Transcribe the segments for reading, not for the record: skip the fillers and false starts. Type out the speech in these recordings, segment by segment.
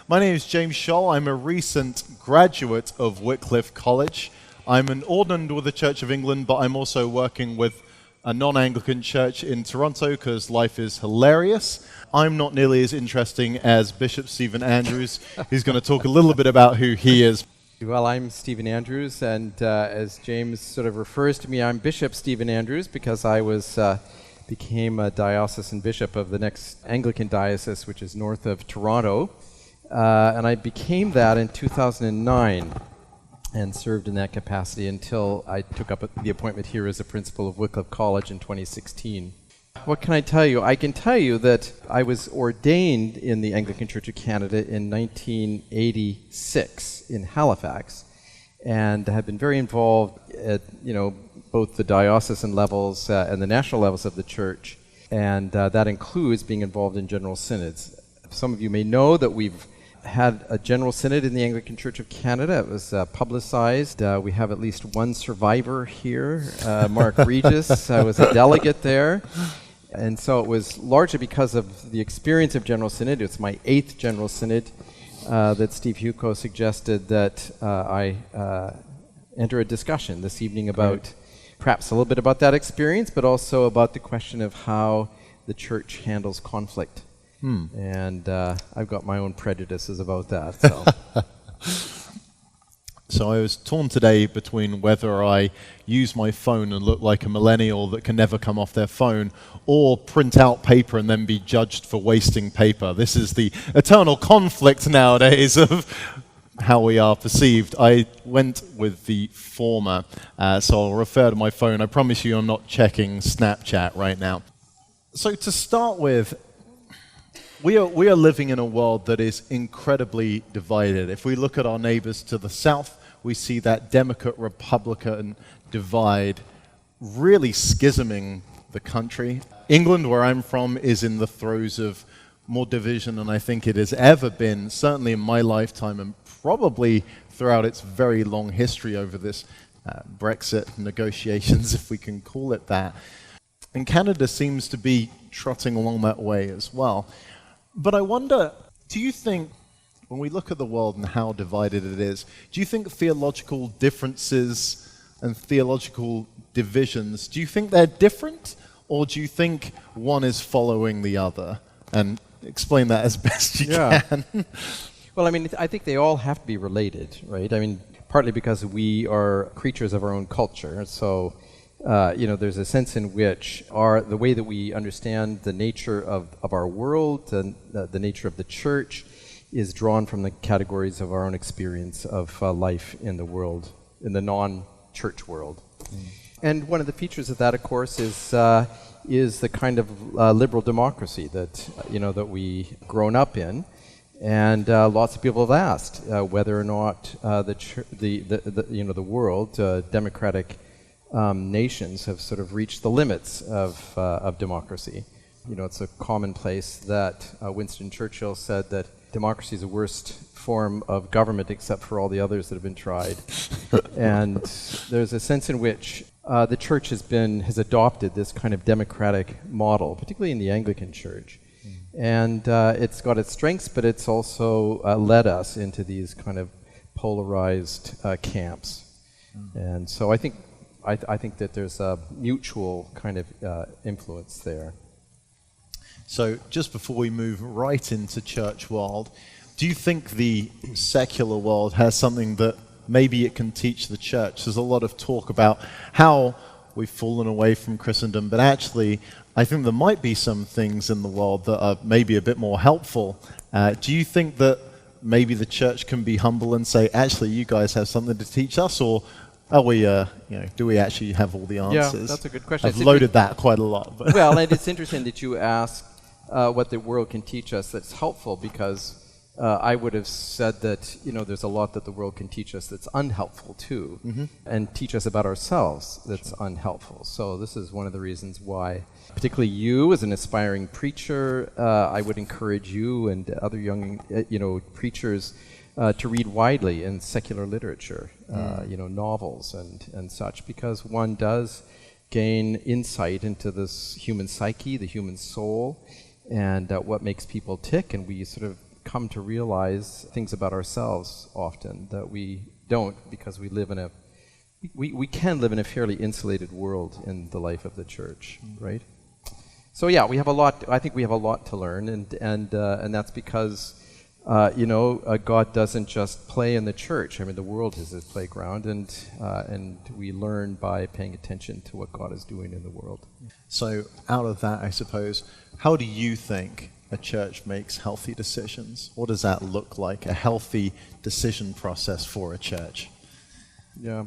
My name is James Sholl. I'm a recent graduate of Wycliffe College. I'm an ordinand with the Church of England, but I'm also working with a non-Anglican church in Toronto because life is hilarious. I'm not nearly as interesting as Bishop Stephen Andrews, who's going to talk a little bit about who he is. Well, I'm Stephen Andrews, and as James sort of refers to me, I'm Bishop Stephen Andrews because I became a diocesan bishop of the next Anglican diocese, which is north of Toronto, and I became that in 2009 and served in that capacity until I took up the appointment here as a principal of Wycliffe College in 2016. What can I tell you? I can tell you that I was ordained in the Anglican Church of Canada in 1986 in Halifax, and have been very involved at both the diocesan levels and the national levels of the church, and that includes being involved in general synods. Some of you may know that we've had a general synod in the Anglican Church of Canada. It was publicized. We have at least one survivor here. Mark Regis was a delegate there. And so it was largely because of the experience of general synod. It's my 8th general synod that Steve Hugo suggested that I enter a discussion this evening about perhaps a little bit about that experience, but also about the question of how the church handles conflict. And I've got my own prejudices about that. So I was torn today between whether I use my phone and look like a millennial that can never come off their phone, or print out paper and then be judged for wasting paper. This is the eternal conflict nowadays of how we are perceived. I went with the former, so I'll refer to my phone. I promise you I'm not checking Snapchat right now. So to start with, we are living in a world that is incredibly divided. If we look at our neighbors to the south, we see that Democrat-Republican divide really schisming the country. England, where I'm from, is in the throes of more division than I think it has ever been, certainly in my lifetime, and probably throughout its very long history over this Brexit negotiations, if we can call it that. And Canada seems to be trotting along that way as well. But I wonder, do you think, when we look at the world and how divided it is, do you think theological differences and theological divisions, do you think they're different, or do you think one is following the other? And explain that as best you can. Well, I mean, I think they all have to be related, right? I mean, partly because we are creatures of our own culture, so there's a sense in which the way that we understand the nature of our world and the nature of the church is drawn from the categories of our own experience of life in the world, in the non-church world. And one of the features of that, of course, is the kind of liberal democracy that we've grown up in. And lots of people have asked whether or not the world, democratic nations have sort of reached the limits of democracy. It's a commonplace that Winston Churchill said that democracy is the worst form of government except for all the others that have been tried. And there's a sense in which the church has adopted this kind of democratic model, particularly in the Anglican Church. And it's got its strengths, but it's also led us into these kind of polarized camps. And so I think that there's a mutual kind of influence there. So just before we move right into church world, do you think the secular world has something that maybe it can teach the church? There's a lot of talk about how we've fallen away from Christendom, but actually I think there might be some things in the world that are maybe a bit more helpful. Do you think that maybe the church can be humble and say, actually, you guys have something to teach us, or do we actually have all the answers? Yeah, that's a good question. I've loaded that quite a lot. But well, and it's interesting that you ask what the world can teach us that's helpful, because I would have said that there's a lot that the world can teach us that's unhelpful too, and teach us about ourselves that's unhelpful. So this is one of the reasons why, particularly you as an aspiring preacher, I would encourage you and other young preachers to read widely in secular literature, novels and such, because one does gain insight into this human psyche, the human soul, and what makes people tick, and we sort of come to realize things about ourselves often that we don't, because we live in a we can live in a fairly insulated world in the life of the church, right? So yeah, we have a lot. I think we have a lot to learn, and that's because God doesn't just play in the church. I mean, the world is his playground, and we learn by paying attention to what God is doing in the world. So out of that, I suppose, how do you think a church makes healthy decisions? What does that look like, a healthy decision process for a church? Yeah.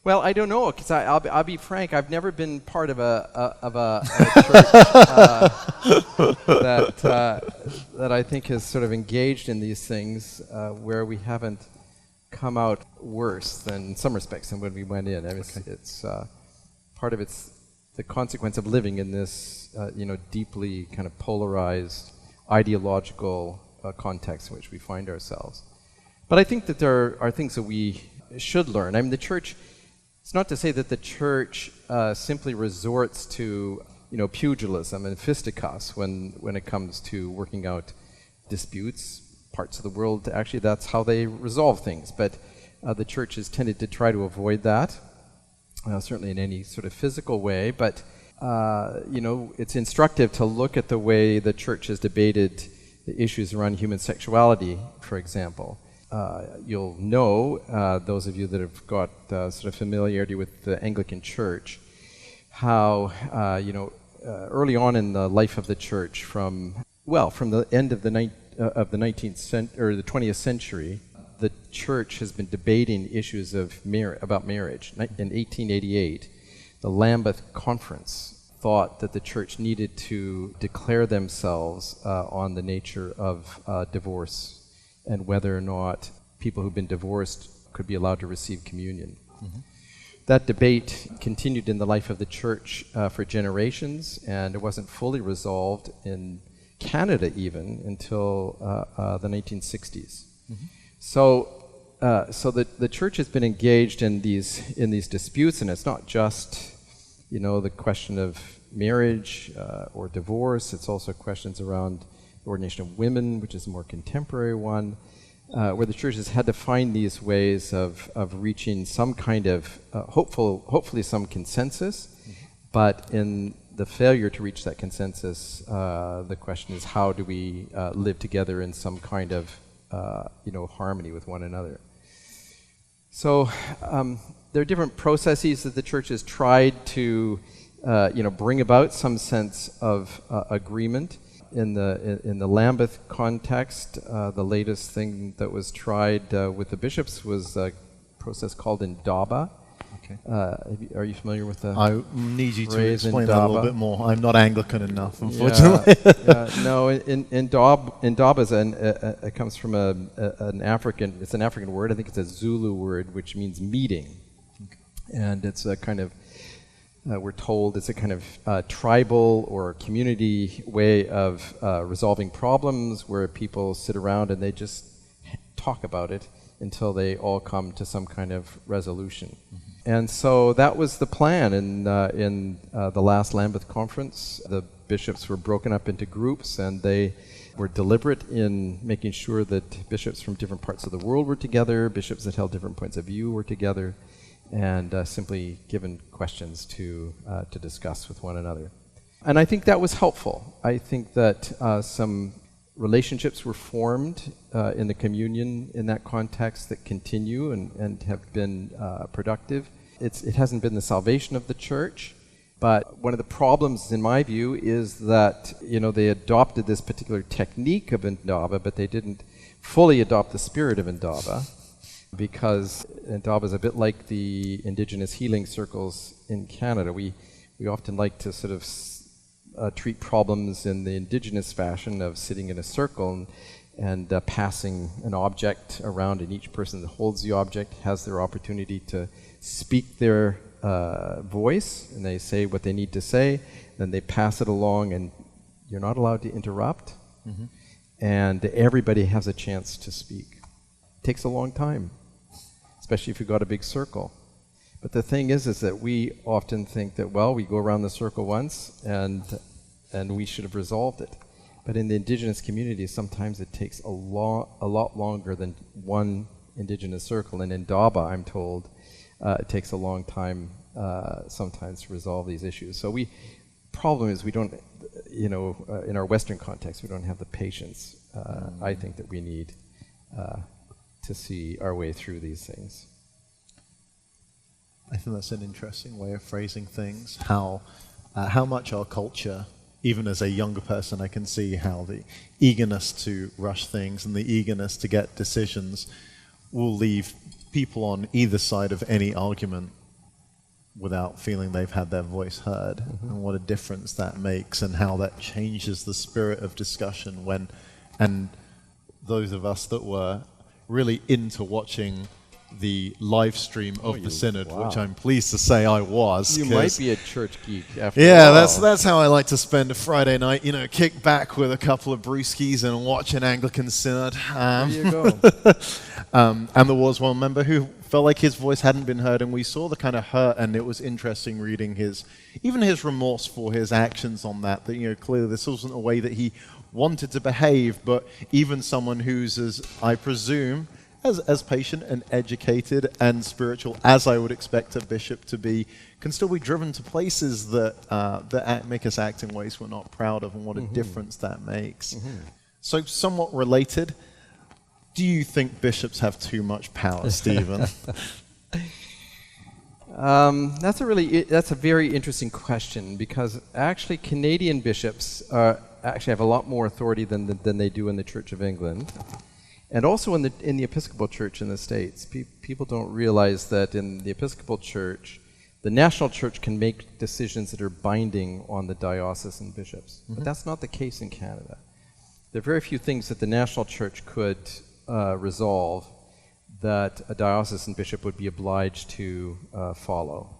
Well, I don't know, because I'll be frank. I've never been part of a church that I think has sort of engaged in these things where we haven't come out worse than in some respects than when we went in. I mean, it's part of it's the consequence of living in this deeply kind of polarized ideological context in which we find ourselves. But I think that there are things that we should learn. I mean, the church. It's not to say that the church simply resorts to, pugilism and fisticuffs when it comes to working out disputes. Parts of the world, actually, that's how they resolve things. But the church has tended to try to avoid that, certainly in any sort of physical way. But, it's instructive to look at the way the church has debated the issues around human sexuality, for example. You'll know, those of you that have got sort of familiarity with the Anglican Church, how early on in the life of the Church, from the end of the 20th century, the Church has been debating issues of about marriage. In 1888, the Lambeth Conference thought that the Church needed to declare themselves on the nature of divorce, and whether or not people who've been divorced could be allowed to receive communion. Mm-hmm. That debate continued in the life of the church for generations, and it wasn't fully resolved in Canada even until the 1960s. Mm-hmm. So the church has been engaged in these disputes, and it's not just the question of marriage or divorce. It's also questions around ordination of women, which is a more contemporary one, where the church has had to find these ways of reaching some kind of hopefully some consensus. Mm-hmm. But in the failure to reach that consensus, the question is, how do we live together in some kind of harmony with one another? So there are different processes that the church has tried to bring about some sense of agreement. In the Lambeth context, the latest thing that was tried with the bishops was a process called indaba. Okay. Are you familiar with the I need you to explain indaba? That a little bit more. I'm not Anglican enough, unfortunately. No, indaba it comes from an African. It's an African word. I think it's a Zulu word, which means meeting, and it's a kind of. We're told it's a kind of tribal or community way of resolving problems, where people sit around and they just talk about it until they all come to some kind of resolution. Mm-hmm. And so that was the plan in the last Lambeth Conference. The bishops were broken up into groups, and they were deliberate in making sure that bishops from different parts of the world were together, bishops that held different points of view were together, and simply given questions to discuss with one another. And I think that was helpful. I think that some relationships were formed in the communion in that context that continue and have been productive. It hasn't been the salvation of the church, but one of the problems, in my view, is that they adopted this particular technique of indaba, but they didn't fully adopt the spirit of indaba. Because indaba is a bit like the Indigenous healing circles in Canada. We often like to sort of treat problems in the Indigenous fashion of sitting in a circle and passing an object around, and each person that holds the object has their opportunity to speak their voice, and they say what they need to say, then they pass it along, and you're not allowed to interrupt, mm-hmm. and everybody has a chance to speak. It takes a long time, especially if you've got a big circle. But the thing is that we often think that, we go around the circle once and we should have resolved it. But in the indigenous communities, sometimes it takes a lot longer than one indigenous circle. And in Daba, I'm told, it takes a long time sometimes to resolve these issues. So problem is we don't, in our Western context, we don't have the patience, I think, that we need to see our way through these things. I think that's an interesting way of phrasing things. How much our culture, even as a younger person, I can see how the eagerness to rush things and the eagerness to get decisions will leave people on either side of any argument without feeling they've had their voice heard, and what a difference that makes, and how that changes the spirit of discussion and those of us that were really into watching the live stream of the Synod, which I'm pleased to say I was. You might be a church geek after all. that's how I like to spend a Friday night, kick back with a couple of brewskis and watch an Anglican Synod. There you go. And there was one member who felt like his voice hadn't been heard, and we saw the kind of hurt, and it was interesting reading his remorse for his actions on that clearly this wasn't a way that he wanted to behave, but even someone who's, as I presume, as patient and educated and spiritual as I would expect a bishop to be, can still be driven to places that make us act in ways we're not proud of, and what a difference that makes. So somewhat related, do you think bishops have too much power, Stephen? That's a very interesting question, because actually Canadian bishops actually have a lot more authority than they do in the Church of England. And also in the Episcopal Church in the States. People don't realize that in the Episcopal Church, the national church can make decisions that are binding on the diocesan bishops. But that's not the case in Canada. There are very few things that the national church could resolve that a diocesan bishop would be obliged to follow.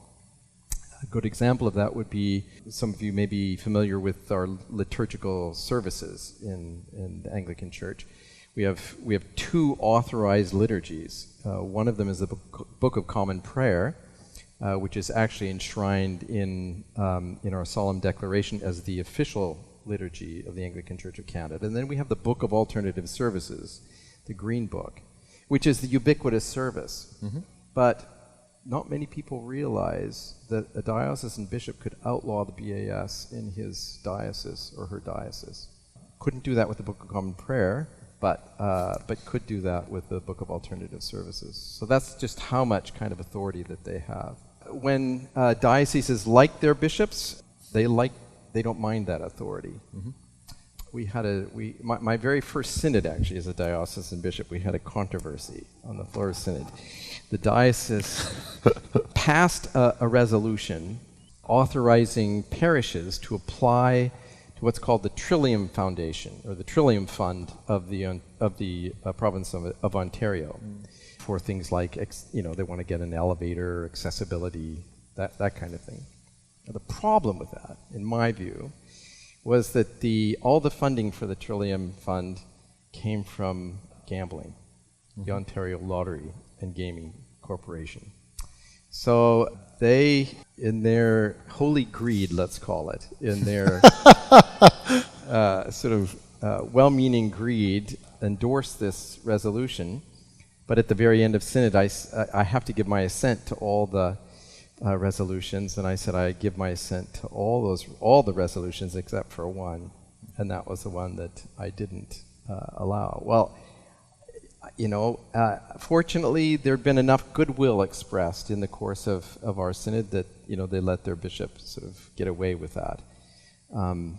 A good example of that would be, some of you may be familiar with our liturgical services in the Anglican Church. We have two authorized liturgies. One of them is the Book of Common Prayer, which is actually enshrined in our solemn declaration as the official liturgy of the Anglican Church of Canada. And then we have the Book of Alternative Services, the Green Book, which is the ubiquitous service. But not many people realize that a diocesan bishop could outlaw the BAS in his diocese or her diocese. Couldn't do that with the Book of Common Prayer, but could do that with the Book of Alternative Services. So that's just how much kind of authority that they have. When dioceses like their bishops, they don't mind that authority. My very first synod, actually, as a diocesan bishop, we had a controversy on the floor of synod. The diocese passed a resolution authorizing parishes to apply to what's called the Trillium Foundation, or the Trillium Fund of the province of Ontario, for things like they want to get an elevator, accessibility, that kind of thing. Now, the problem with that, in my view, was that all the funding for the Trillium Fund came from gambling, the Ontario Lottery and Gaming Corporation. So they, in their holy greed, let's call it, in their well-meaning greed, endorsed this resolution. But at the very end of synod, I have to give my assent to all the resolutions, and I said I give my assent to all the resolutions except for one, and that was the one that I didn't allow. Well, fortunately, there had been enough goodwill expressed in the course of our synod that they let their bishop sort of get away with that.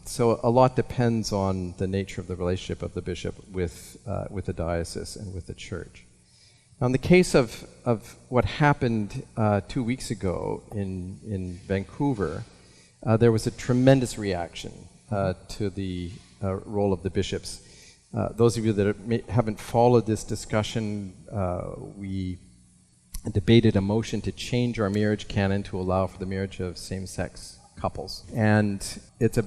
So a lot depends on the nature of the relationship of the bishop with the diocese and with the church. Now, in the case of what happened 2 weeks ago in Vancouver, there was a tremendous reaction to the role of the bishops. Those of you that haven't followed this discussion, we debated a motion to change our marriage canon to allow for the marriage of same-sex couples. And it's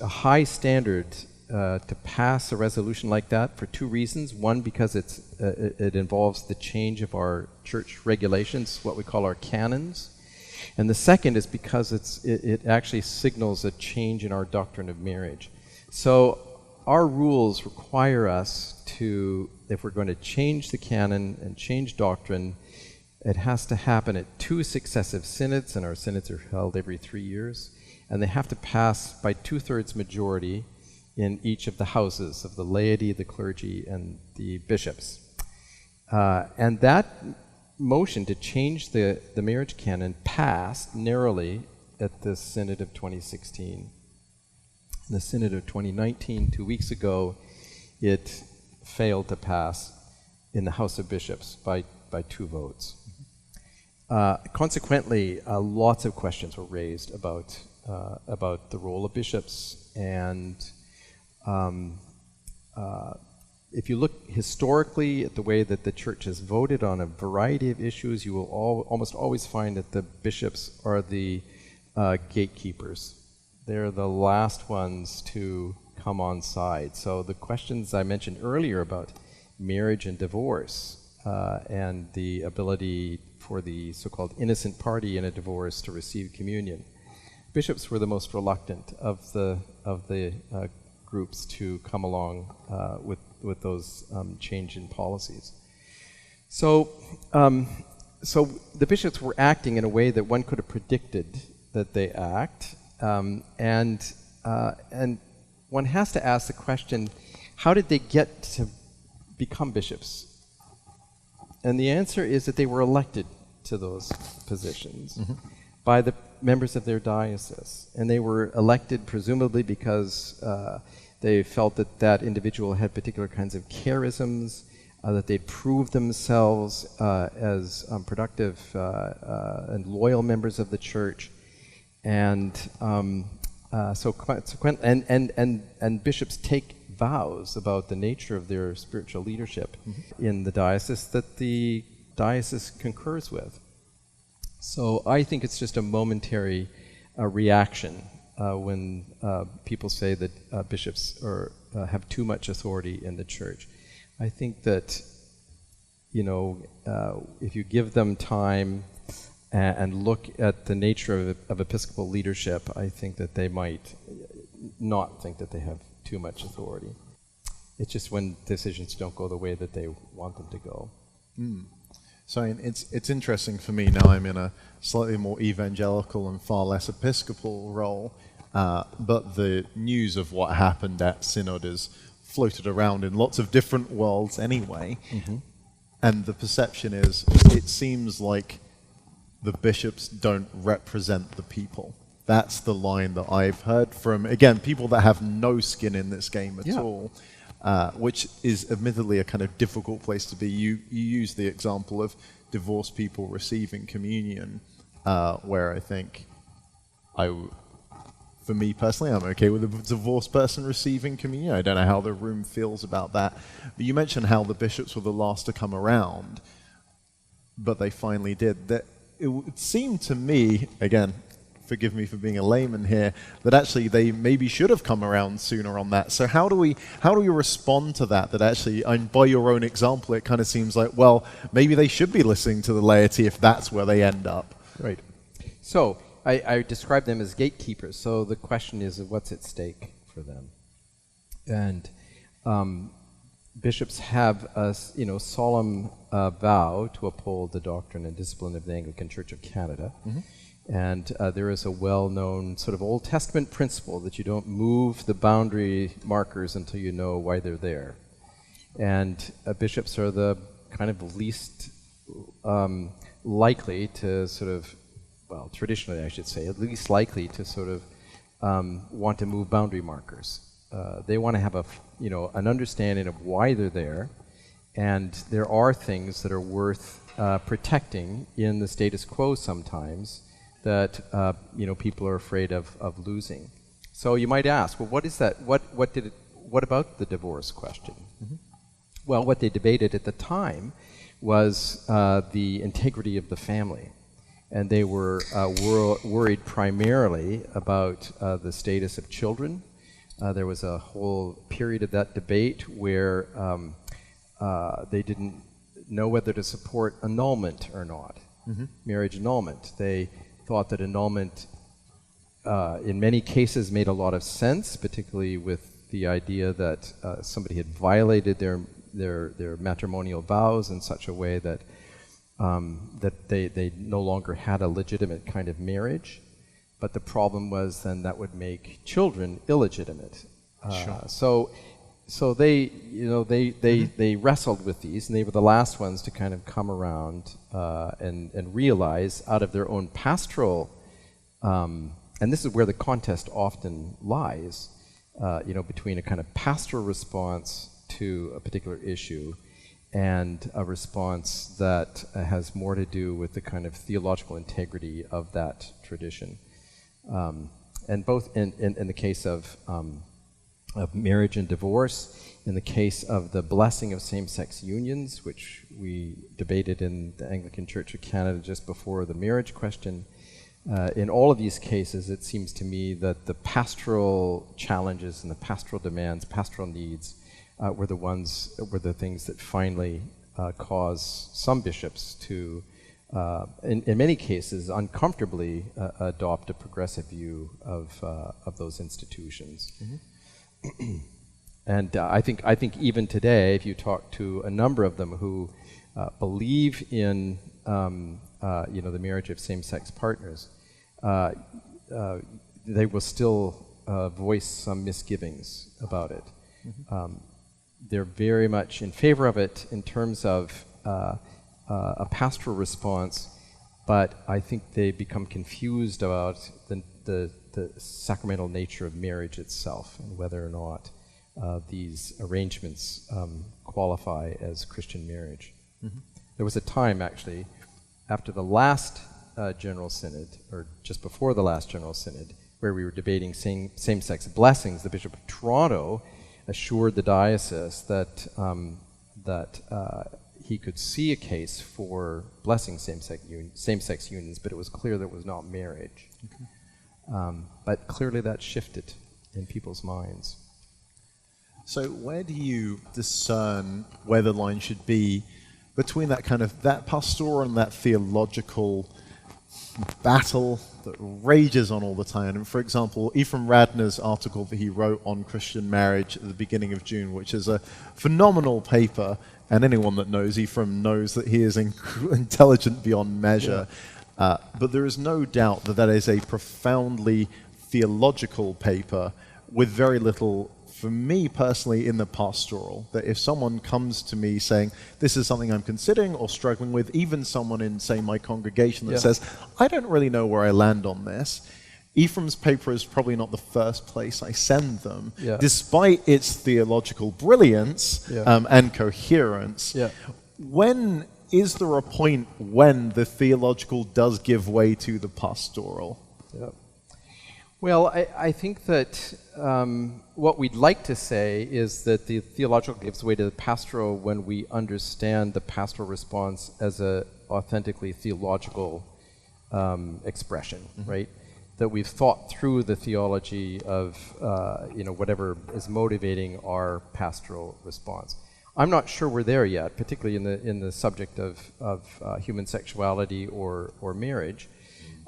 a high standard to pass a resolution like that for two reasons. One, because it involves the change of our church regulations, what we call our canons. And the second is because it actually signals a change in our doctrine of marriage. So our rules require us to, if we're going to change the canon and change doctrine, it has to happen at 2 successive synods, and our synods are held every 3 years, and they have to pass by 2/3 majority in each of the houses of the laity, the clergy, and the bishops. And that motion to change the marriage canon passed narrowly at the Synod of 2016. In the Synod of 2019, 2 weeks ago, it failed to pass in the House of Bishops by 2 votes. Consequently, lots of questions were raised about the role of bishops, and if you look historically at the way that the Church has voted on a variety of issues, you will almost always find that the bishops are the gatekeepers. They're the last ones to come on side. So the questions I mentioned earlier about marriage and divorce and the ability for the so-called innocent party in a divorce to receive communion, bishops were the most reluctant of the groups to come along with those change in policies. So the bishops were acting in a way that one could have predicted that they act, and one has to ask the question, how did they get to become bishops? And the answer is that they were elected to those positions by the members of their diocese. And they were elected presumably because they felt that that individual had particular kinds of charisms, that they'd proved themselves as productive and loyal members of the Church. And so consequently, and bishops take vows about the nature of their spiritual leadership in the diocese that the diocese concurs with. So I think it's just a momentary reaction when people say that bishops have too much authority in the Church. I think that, if you give them time and look at the nature of episcopal leadership, I think that they might not think that they have too much authority. It's just when decisions don't go the way that they want them to go. So it's interesting for me now. I'm in a slightly more evangelical and far less episcopal role, but the news of what happened at Synod is floated around in lots of different worlds anyway. And the perception is, it seems like the bishops don't represent the people. That's the line that I've heard from, again, people that have no skin in this game at all, which is admittedly a kind of difficult place to be. You use the example of divorced people receiving communion, where I think for me personally, I'm okay with a divorced person receiving communion. I don't know how the room feels about that. But you mentioned how the bishops were the last to come around, but they finally did. That it would seem to me, again, forgive me for being a layman here, that actually they maybe should have come around sooner on that. So how do we respond to that? That actually, and by your own example, it kind of seems like, well, maybe they should be listening to the laity if that's where they end up. Right. So I describe them as gatekeepers. So the question is, what's at stake for them? And bishops have a solemn vow to uphold the doctrine and discipline of the Anglican Church of Canada. And there is a well-known sort of Old Testament principle that you don't move the boundary markers until you know why they're there. And bishops are the kind of least likely to sort of, well, traditionally I should say, at least likely to sort of want to move boundary markers. They want to have an understanding of why they're there, and there are things that are worth protecting in the status quo sometimes that people are afraid of losing. So you might ask, well, what is that? What about the divorce question? Well, what they debated at the time was the integrity of the family, and they were worried primarily about the status of children. There was a whole period of that debate where they didn't know whether to support annulment or not, marriage annulment. They thought that annulment in many cases made a lot of sense, particularly with the idea that somebody had violated their matrimonial vows in such a way that they no longer had a legitimate kind of marriage. But the problem was then that would make children illegitimate. Sure. So they wrestled with these, and they were the last ones to kind of come around and realize out of their own pastoral, and this is where the contest often lies, between a kind of pastoral response to a particular issue and a response that has more to do with the kind of theological integrity of that tradition. And both in the case of marriage and divorce, in the case of the blessing of same-sex unions, which we debated in the Anglican Church of Canada just before the marriage question, in all of these cases, it seems to me that the pastoral challenges and the pastoral demands, pastoral needs, were the things that finally caused some bishops to, in many cases, uncomfortably adopt a progressive view of those institutions. Mm-hmm. And I think even today, if you talk to a number of them who believe in the marriage of same-sex partners, they will still voice some misgivings about it. Mm-hmm. They're very much in favor of it in terms of a pastoral response, but I think they become confused about the sacramental nature of marriage itself and whether or not these arrangements qualify as Christian marriage. Mm-hmm. There was a time, actually, after the last General Synod, or just before the last General Synod, where we were debating same-sex blessings. The Bishop of Toronto assured the diocese that he could see a case for blessing same-sex unions, but it was clear that it was not marriage. Okay. But clearly that shifted in people's minds. So where do you discern where the line should be between that pastoral and that theological battle that rages on all the time? And for example, Ephraim Radner's article that he wrote on Christian marriage at the beginning of June, which is a phenomenal paper, and anyone that knows Ephraim knows that he is intelligent beyond measure. Yeah. But there is no doubt that is a profoundly theological paper with very little, for me personally, in the pastoral. That if someone comes to me saying, this is something I'm considering or struggling with, even someone in, say, my congregation that says, I don't really know where I land on this, Ephraim's paper is probably not the first place I send them, despite its theological brilliance and coherence. Yeah. When is there a point when the theological does give way to the pastoral? Yeah. Well, I think that what we'd like to say is that the theological gives way to the pastoral when we understand the pastoral response as a authentically theological expression, mm-hmm. right? That we've thought through the theology of whatever is motivating our pastoral response. I'm not sure we're there yet, particularly in the subject of human sexuality or marriage.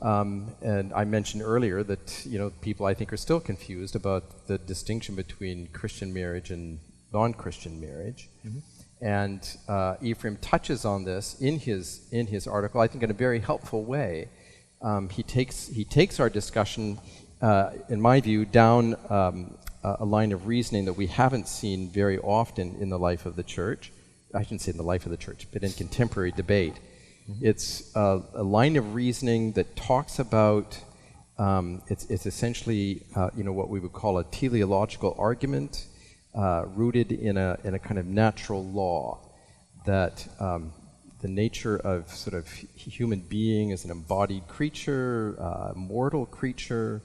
And I mentioned earlier that people I think are still confused about the distinction between Christian marriage and non-Christian marriage. Mm-hmm. And Ephraim touches on this in his article, I think, in a very helpful way. He takes our discussion, in my view, down a line of reasoning that we haven't seen very often in the life of the church. I shouldn't say in the life of the church, but in contemporary debate. Mm-hmm. It's a line of reasoning that talks about, it's essentially what we would call a teleological argument, rooted in a kind of natural law, that the nature of sort of human being as an embodied creature, mortal creature,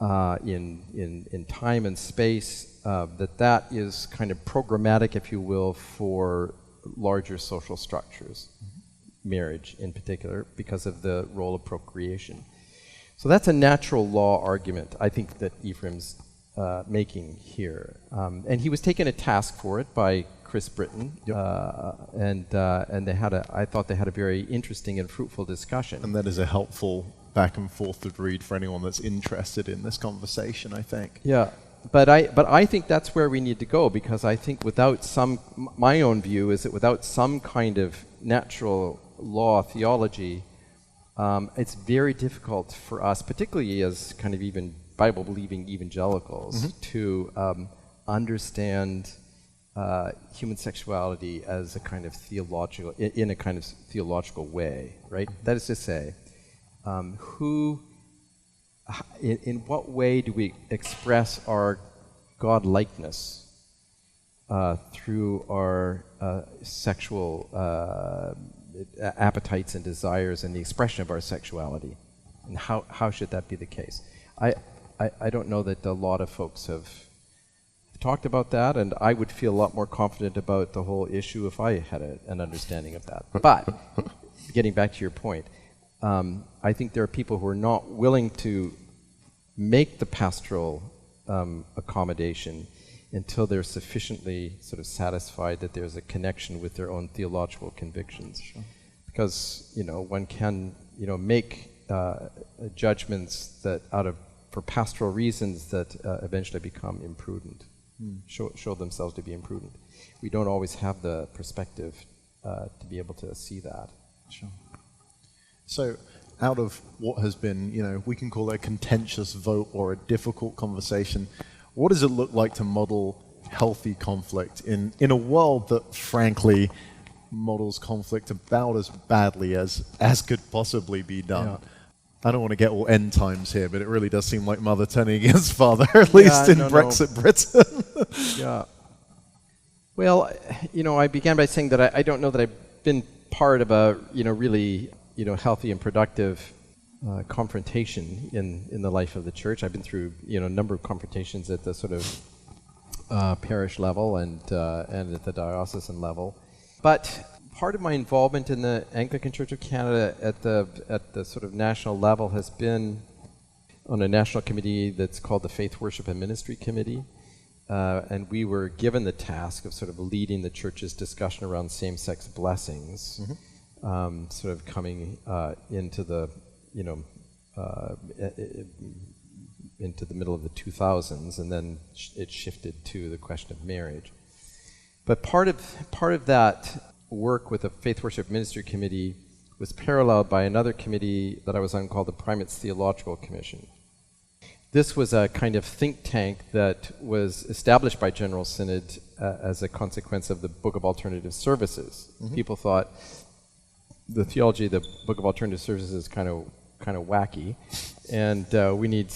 in time and space, that is kind of programmatic, if you will, for larger social structures. Mm-hmm. Marriage in particular, because of the role of procreation. So that's a natural law argument, I think, that Ephraim's making here. And he was taken to task for it by Chris Britton, and I thought they had a very interesting and fruitful discussion. And that is a helpful back and forth to read for anyone that's interested in this conversation, I think. Yeah. I think that's where we need to go, because I think without my own view is that without some kind of natural law theology, it's very difficult for us, particularly as kind of even Bible-believing evangelicals, to understand human sexuality as a kind of theological, in a kind of theological way, right? That is to say, in what way do we express our God-likeness through our sexual appetites and desires and the expression of our sexuality? And how should that be the case? I don't know that a lot of folks have talked about that, and I would feel a lot more confident about the whole issue if I had an understanding of that. But, getting back to your point, I think there are people who are not willing to make the pastoral accommodation until they're sufficiently sort of satisfied that there's a connection with their own theological convictions. Sure. Because, one can, make judgments that for pastoral reasons that eventually become imprudent, show themselves to be imprudent. We don't always have the perspective to be able to see that. Sure. So, out of what has been, we can call it a contentious vote or a difficult conversation, what does it look like to model healthy conflict in a world that, frankly, models conflict about as badly as could possibly be done? Yeah. I don't want to get all end times here, but it really does seem like mother turning against father, at least in Brexit Britain. Yeah. Well, I began by saying that I don't know that I've been part of a, really, healthy and productive confrontation in the life of the church. I've been through, a number of confrontations at the sort of parish level and at the diocesan level. But part of my involvement in the Anglican Church of Canada at the sort of national level has been on a national committee that's called the Faith, Worship and Ministry Committee. And we were given the task of sort of leading the church's discussion around same-sex blessings, sort of coming into the, into the middle of the 2000s, and then it shifted to the question of marriage. But part of that work with the Faith, Worship, Ministry Committee was paralleled by another committee that I was on called the Primate's Theological Commission. This was a kind of think tank that was established by General Synod as a consequence of the Book of Alternative Services. People thought the theology of the Book of Alternative Services is kind of wacky, and we need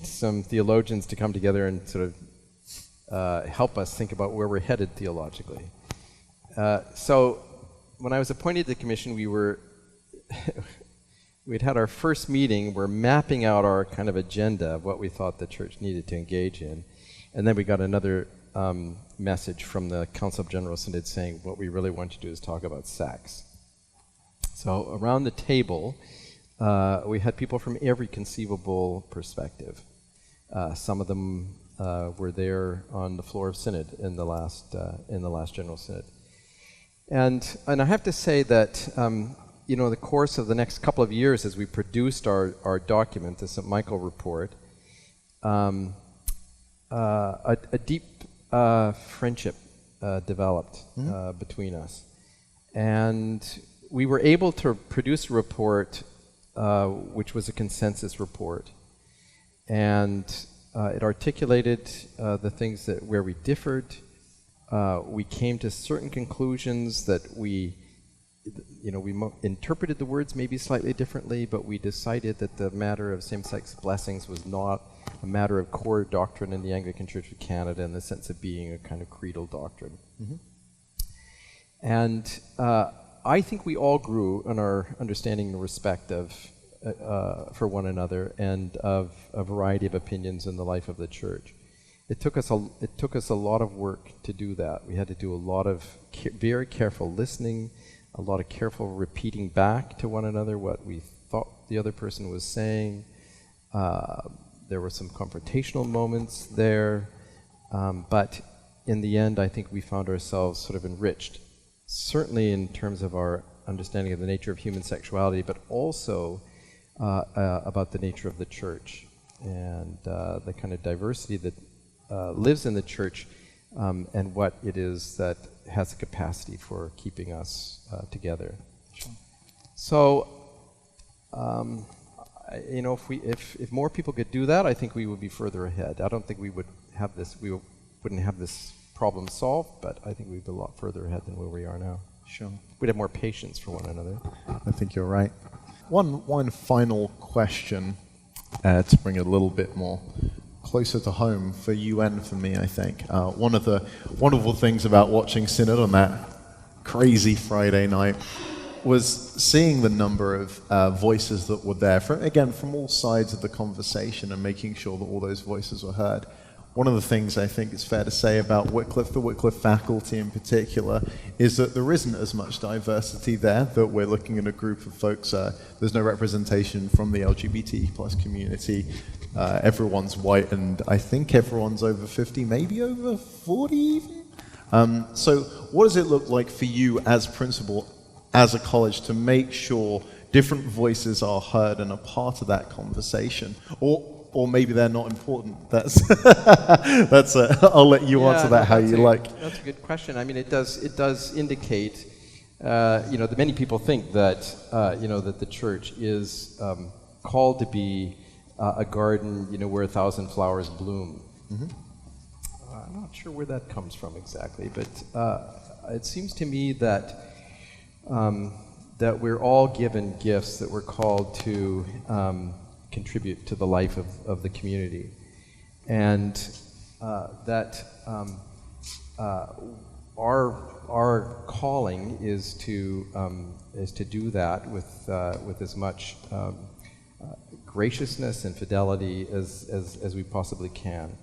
some theologians to come together and sort of help us think about where we're headed theologically. So when I was appointed to the commission, we'd had our first meeting. We're mapping out our kind of agenda of what we thought the church needed to engage in. And then we got another message from the Council of General Synod saying what we really want to do is talk about sex. So around the table, we had people from every conceivable perspective. Some of them were there on the floor of Synod in the last General Synod. And I have to say that the course of the next couple of years, as we produced our document, the St. Michael Report, a deep friendship developed between us, and we were able to produce a report which was a consensus report, and it articulated the things where we differed. We came to certain conclusions that we interpreted the words maybe slightly differently, but we decided that the matter of same-sex blessings was not a matter of core doctrine in the Anglican Church of Canada in the sense of being a kind of creedal doctrine. And I think we all grew in our understanding and respect for one another and of a variety of opinions in the life of the church. It took us a lot of work to do that. We had to do a lot of very careful listening, a lot of careful repeating back to one another what we thought the other person was saying. There were some confrontational moments there, but in the end, I think we found ourselves sort of enriched, certainly in terms of our understanding of the nature of human sexuality, but also about the nature of the church and the kind of diversity that lives in the church, and what it is that has the capacity for keeping us together. Sure. So, if more people could do that, I think we would be further ahead. I don't think we would have this. Wouldn't have this problem solved, but I think we'd be a lot further ahead than where we are now. Sure. We'd have more patience for one another. I think you're right. One final question to bring it a little bit more closer to home for you and for me, I think. One of the wonderful things about watching Synod on that crazy Friday night was seeing the number of voices that were there, from all sides of the conversation, and making sure that all those voices were heard. One of the things I think is fair to say about Wycliffe, the Wycliffe faculty in particular, is that there isn't as much diversity there, that we're looking at a group of folks, there's no representation from the LGBT plus community, everyone's white, and I think everyone's over 50, maybe over 40 even. So what does it look like for you as principal, as a college, to make sure different voices are heard and a part of that conversation? Or maybe they're not important. I'll let you answer that how you like. That's a good question. I mean, it does indicate, that many people think that, that the church is called to be a garden, where 1,000 flowers bloom. Mm-hmm. I'm not sure where that comes from exactly, but it seems to me that that we're all given gifts that we're called to contribute to the life of the community, and that our calling is to do that with as much graciousness and fidelity as we possibly can.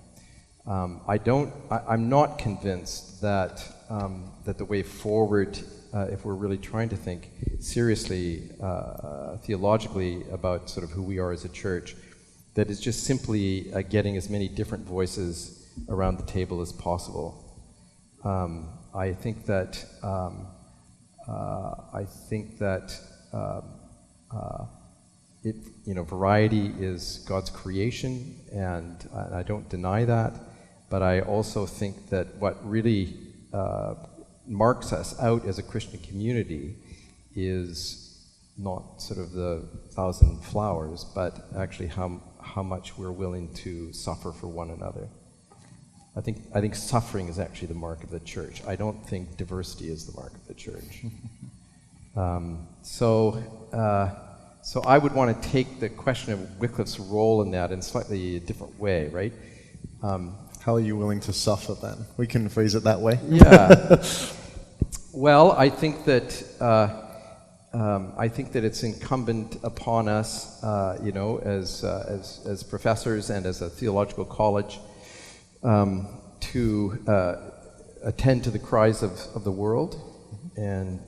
I'm not convinced that that the way forward, if we're really trying to think seriously, theologically about sort of who we are as a church, that is just simply getting as many different voices around the table as possible. I think that variety is God's creation, and I don't deny that. But I also think that what really marks us out as a Christian community is not sort of the 1,000 flowers, but actually how much we're willing to suffer for one another. I think suffering is actually the mark of the church. I don't think diversity is the mark of the church. So I would want to take the question of Wycliffe's role in that in slightly a different way, right? How are you willing to suffer then? We can phrase it that way. Yeah. Well, I think that it's incumbent upon us, as professors and as a theological college, to attend to the cries of the world, and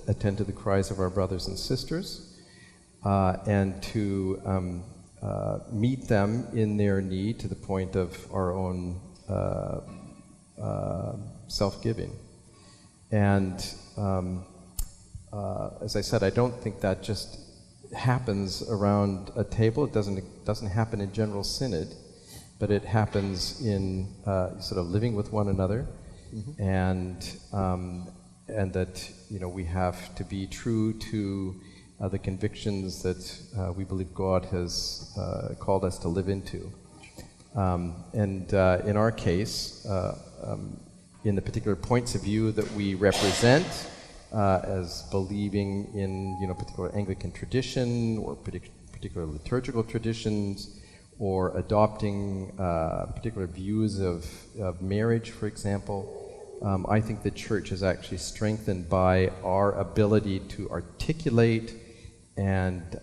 attend to the cries of our brothers and sisters, and to meet them in their need to the point of our own self-giving. And as I said, I don't think that just happens around a table. It doesn't happen in General Synod, but it happens in sort of living with one another, mm-hmm. and that we have to be true to the convictions that we believe God has called us to live into. And in our case, in the particular points of view that we represent, as believing in particular Anglican tradition or particular liturgical traditions, or adopting particular views of marriage, for example, I think the church is actually strengthened by our ability to articulate and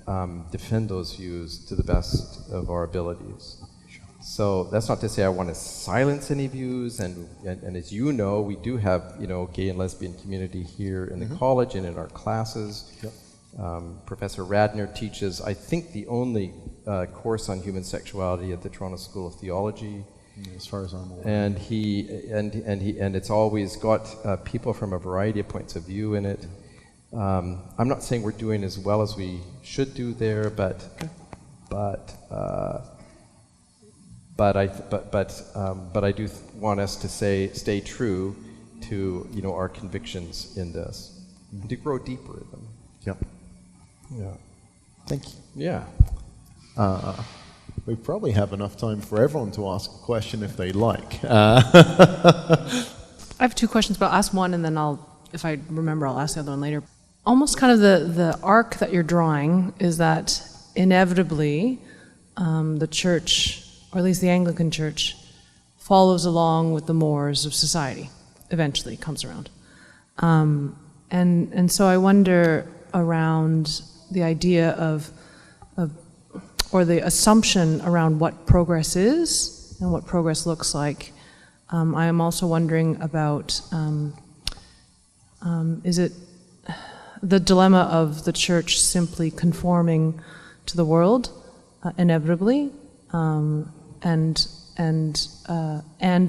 defend those views to the best of our abilities. So that's not to say I want to silence any views, and as you know, we do have gay and lesbian community here in the mm-hmm. college and in our classes. Yep. Professor Radner teaches, I think, the only course on human sexuality at the Toronto School of Theology. As far as I'm aware. And it's always got people from a variety of points of view in it. I'm not saying we're doing as well as we should do there, but but I do want us to stay true to our convictions in this, and to grow deeper in them. Yeah. Yeah. Thank you. Yeah. We probably have enough time for everyone to ask a question if they like. I have two questions, but I'll ask one, and then if I remember, I'll ask the other one later. Almost kind of the arc that you're drawing is that inevitably the church, or at least the Anglican Church, follows along with the mores of society. Eventually comes around. And so I wonder around the idea of or the assumption around what progress is and what progress looks like. I am also wondering about is it the dilemma of the church simply conforming to the world inevitably, and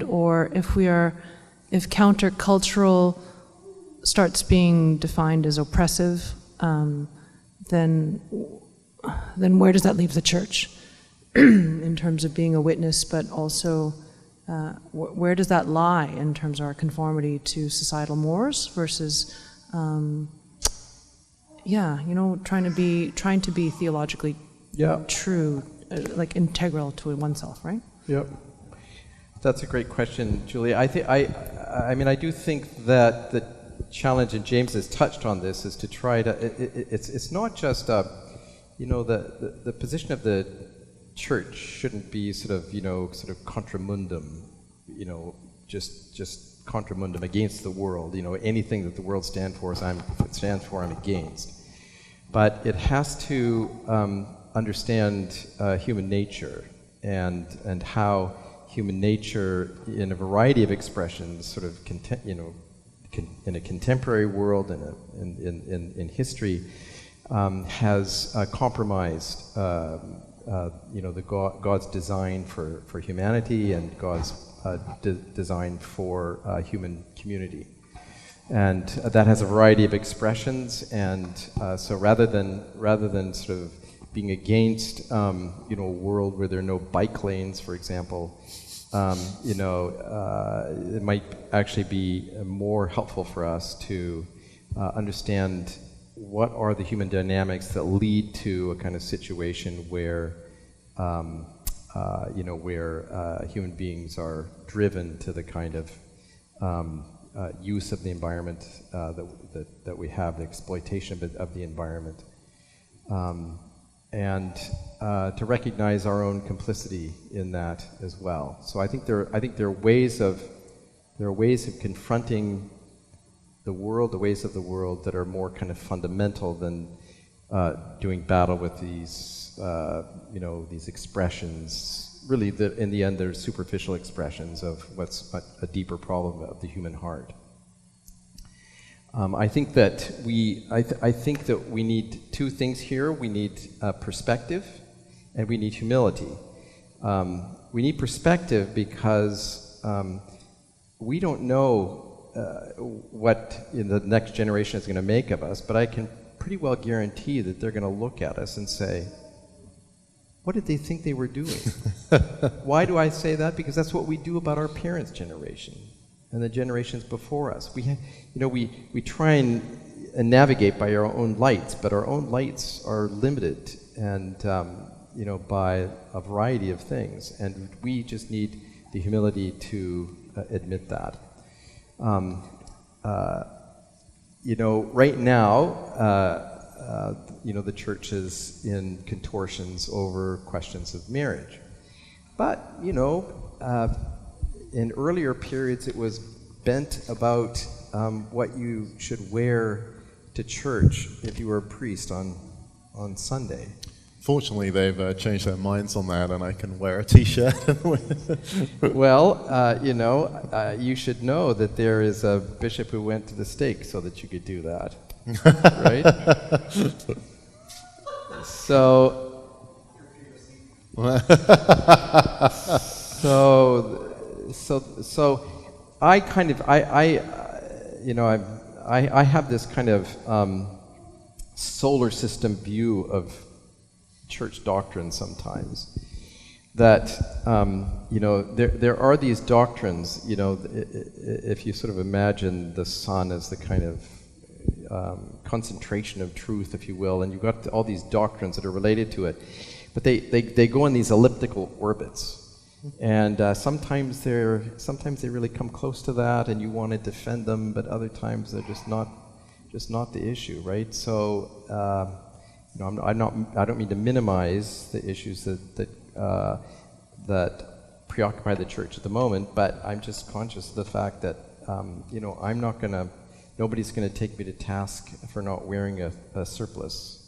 or if countercultural starts being defined as oppressive, then where does that leave the church in terms of being a witness, but also where does that lie in terms of our conformity to societal mores versus, trying to be theologically true, like integral to oneself, right? Yep. That's a great question, Julia. I do think that the challenge, and James has touched on this, is to try to. It's not just the position of the church shouldn't be sort of contra mundum, just contra mundum against the world. Anything that the world stands for, I'm against. But it has to understand human nature and how human nature, in a variety of expressions, sort of in a contemporary world and in history, has compromised God's design for humanity and God's design for human community, and that has a variety of expressions. And so rather than sort of being against a world where there are no bike lanes, for example, it might actually be more helpful for us to understand what are the human dynamics that lead to a kind of situation where, human beings are driven to the kind of use of the environment that we have, the exploitation of the environment, and to recognize our own complicity in that as well. So I think there are ways of confronting the ways of the world that are more kind of fundamental than doing battle with these expressions. Really, in the end, they're superficial expressions of what's a deeper problem of the human heart. I think that we need two things here. We need perspective, and we need humility. We need perspective because we don't know what the next generation is going to make of us, but I can pretty well guarantee that they're going to look at us and say, what did they think they were doing? Why do I say that? Because that's what we do about our parents' generation and the generations before us. We try and navigate by our own lights, but our own lights are limited and by a variety of things, and we just need the humility to admit that. Right now, the church is in contortions over questions of marriage. But, in earlier periods, it was bent about what you should wear to church if you were a priest on Sunday. Fortunately, they've changed their minds on that, and I can wear a T-shirt. Well, you should know that there is a bishop who went to the stake so that you could do that, right? So I kind of I have this kind of solar system view of church doctrine sometimes. that there are these doctrines. If you sort of imagine the sun as the kind of concentration of truth, if you will, and you've got all these doctrines that are related to it, but they go in these elliptical orbits, and sometimes they really come close to that, and you want to defend them, but other times they're just not the issue, right? So I don't mean to minimize the issues that preoccupy the church at the moment, but I'm just conscious of the fact that nobody's gonna take me to task for not wearing a surplice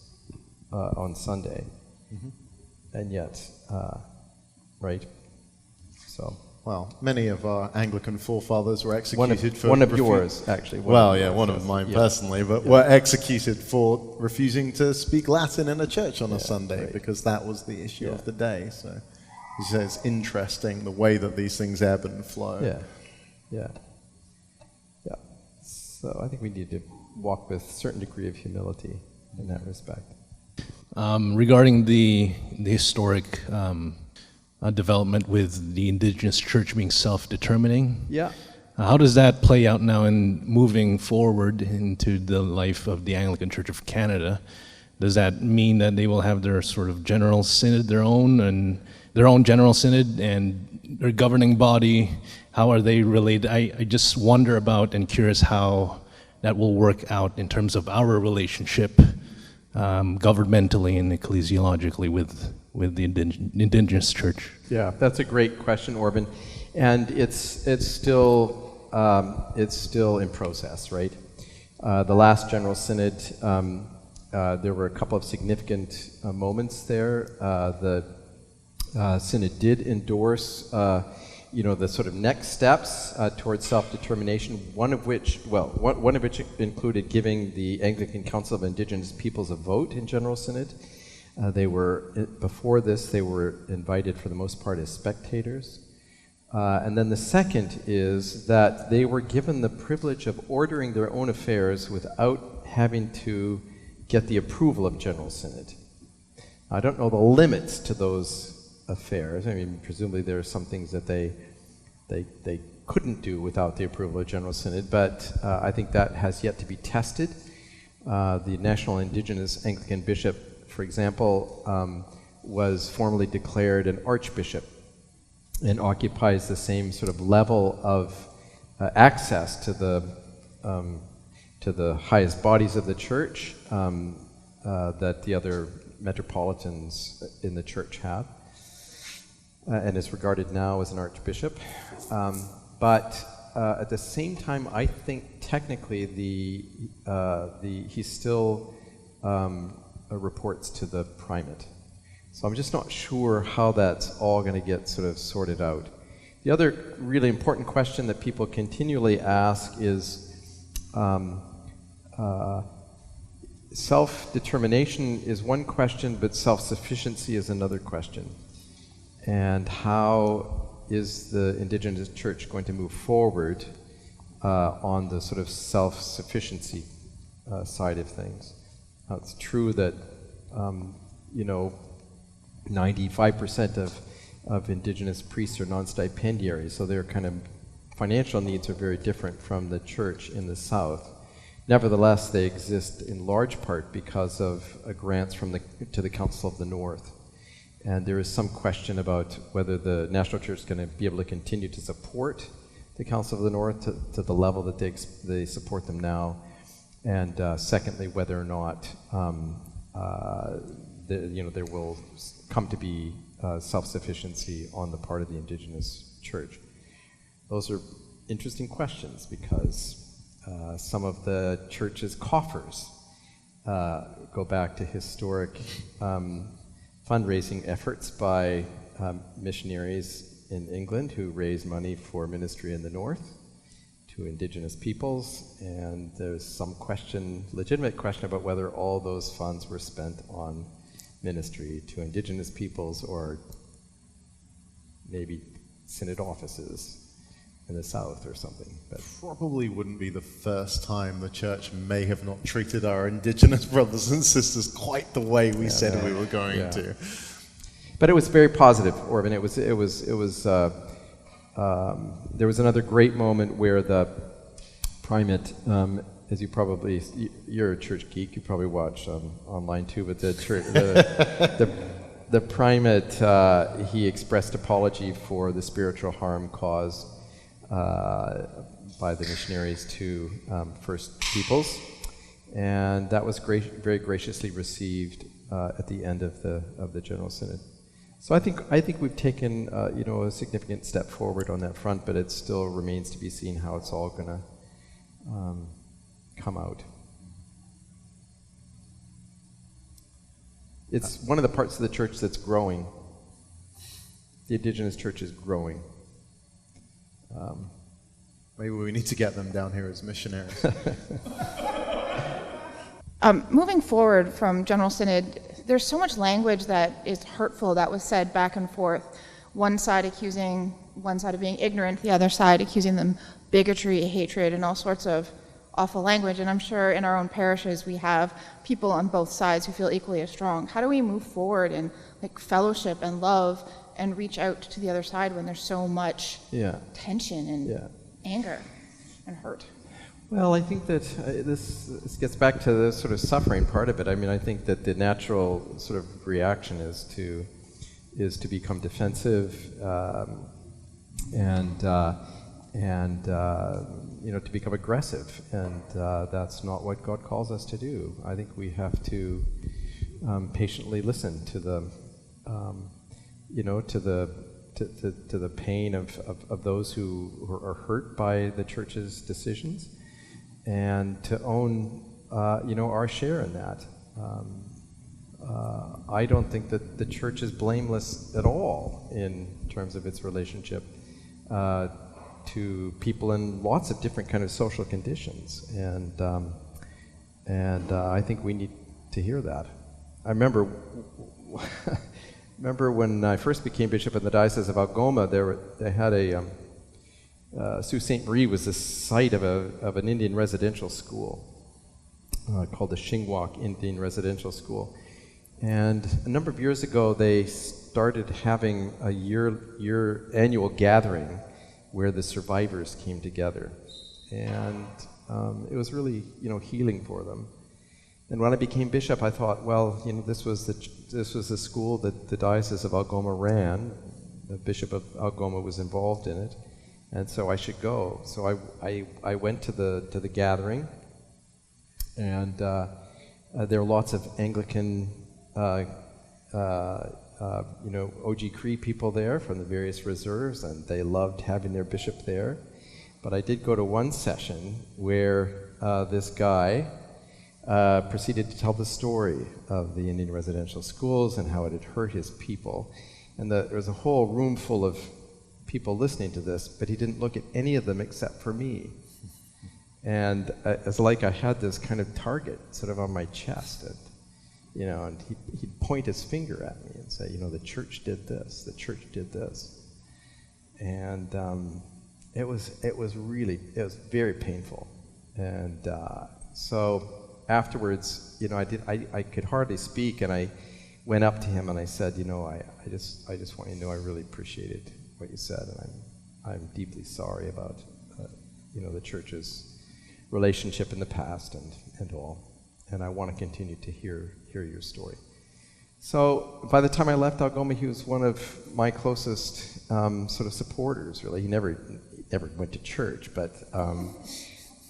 on Sunday, and yet, right? So. Well, many of our Anglican forefathers were executed for... One of yours, actually. One of mine personally, but were executed for refusing to speak Latin in a church on a Sunday, right, because that was the issue of the day. So you say it's interesting the way that these things ebb and flow. Yeah. So I think we need to walk with a certain degree of humility in that respect. Regarding the historic... development with the indigenous church being self-determining. Yeah. How does that play out now in moving forward into the life of the Anglican Church of Canada? Does that mean that they will have their sort of general synod, their own general synod and their governing body? How are they related? I just wonder about and curious how that will work out in terms of our relationship governmentally and ecclesiologically with the indigenous church? Yeah, that's a great question, Orban, and it's still in process, right? The last General Synod, there were a couple of significant moments there. The Synod did endorse, the sort of next steps towards self-determination. One of which included giving the Anglican Council of Indigenous Peoples a vote in General Synod. Before this, they were invited for the most part as spectators. And then the second is that they were given the privilege of ordering their own affairs without having to get the approval of General Synod. I don't know the limits to those affairs. I mean, presumably there are some things that they couldn't do without the approval of General Synod, but I think that has yet to be tested. The National Indigenous Anglican Bishop, for example, was formally declared an archbishop and occupies the same sort of level of access to the highest bodies of the church that the other metropolitans in the church have, and is regarded now as an archbishop. But at the same time, I think technically he still reports to the primate. So I'm just not sure how that's all going to get sort of sorted out. The other really important question that people continually ask is self-determination is one question, but self-sufficiency is another question. And how is the Indigenous Church going to move forward on the sort of self-sufficiency side of things? Now, it's true that 95% of Indigenous priests are non-stipendiaries, so their kind of financial needs are very different from the church in the South. Nevertheless, they exist in large part because of grants to the Council of the North. And there is some question about whether the National Church is going to be able to continue to support the Council of the North to the level that they support them now. And secondly, whether or not there will come to be self-sufficiency on the part of the Indigenous Church. Those are interesting questions because some of the church's coffers go back to historic fundraising efforts by missionaries in England who raised money for ministry in the North to Indigenous peoples, and there's some legitimate question about whether all those funds were spent on ministry to Indigenous peoples or maybe synod offices in the South or something. But probably wouldn't be the first time the church may have not treated our Indigenous brothers and sisters quite the way we said we were going to. But it was very positive, Orban. There was another great moment where the primate, as you're a church geek, you probably watch online too, but the primate, he expressed apology for the spiritual harm caused by the missionaries to First Peoples, and that was very graciously received at the end of the General Synod. So I think we've taken a significant step forward on that front, but it still remains to be seen how it's all going to come out. It's one of the parts of the church that's growing. The indigenous church is growing. Maybe we need to get them down here as missionaries. Moving forward from General Synod, there's so much language that is hurtful that was said back and forth. One side accusing one side of being ignorant, the other side accusing them bigotry, hatred, and all sorts of awful language. And I'm sure in our own parishes we have people on both sides who feel equally as strong. How do we move forward in fellowship and love and reach out to the other side when there's so much tension and anger and hurt? Well, I think that this gets back to the sort of suffering part of it. I mean, I think that the natural sort of reaction is to become defensive and to become aggressive, and that's not what God calls us to do. I think we have to patiently listen to the to the pain of those who are hurt by the church's decisions, and to own, our share in that. I don't think that the church is blameless at all in terms of its relationship to people in lots of different kind of social conditions, and I think we need to hear that. I remember when I first became bishop in the Diocese of Algoma, they had Sault Ste. Marie was the site of an Indian residential school called the Shingwak Indian Residential School. And a number of years ago, they started having a annual gathering where the survivors came together. And it was really, healing for them. And when I became bishop, I thought, well, this was the school that the Diocese of Algoma ran. The Bishop of Algoma was involved in it. And so I should go. So I went to the gathering, and there were lots of Anglican, OG Cree people there from the various reserves, and they loved having their bishop there. But I did go to one session where this guy proceeded to tell the story of the Indian residential schools and how it had hurt his people. And there was a whole room full of people listening to this, but he didn't look at any of them except for me. And it's like I had this kind of target sort of on my chest, and and he'd point his finger at me and say, the church did this, the church did this. And it was very painful. And so afterwards, I could hardly speak, and I went up to him and I said, I just want you to know I really appreciated what you said, and I'm deeply sorry about the church's relationship in the past and all, and I want to continue to hear your story. So by the time I left Algoma, he was one of my closest sort of supporters. Really, he never went to church, but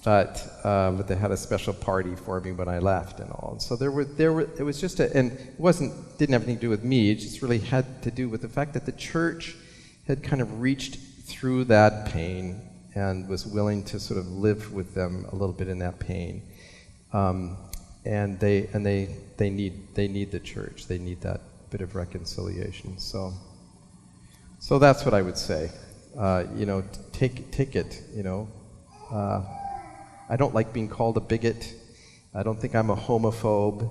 they had a special party for me when I left and all. And so it was just and it didn't have anything to do with me. It just really had to do with the fact that the church had kind of reached through that pain and was willing to sort of live with them a little bit in that pain. And they need the church. They need that bit of reconciliation. So that's what I would say. Take it. I don't like being called a bigot. I don't think I'm a homophobe,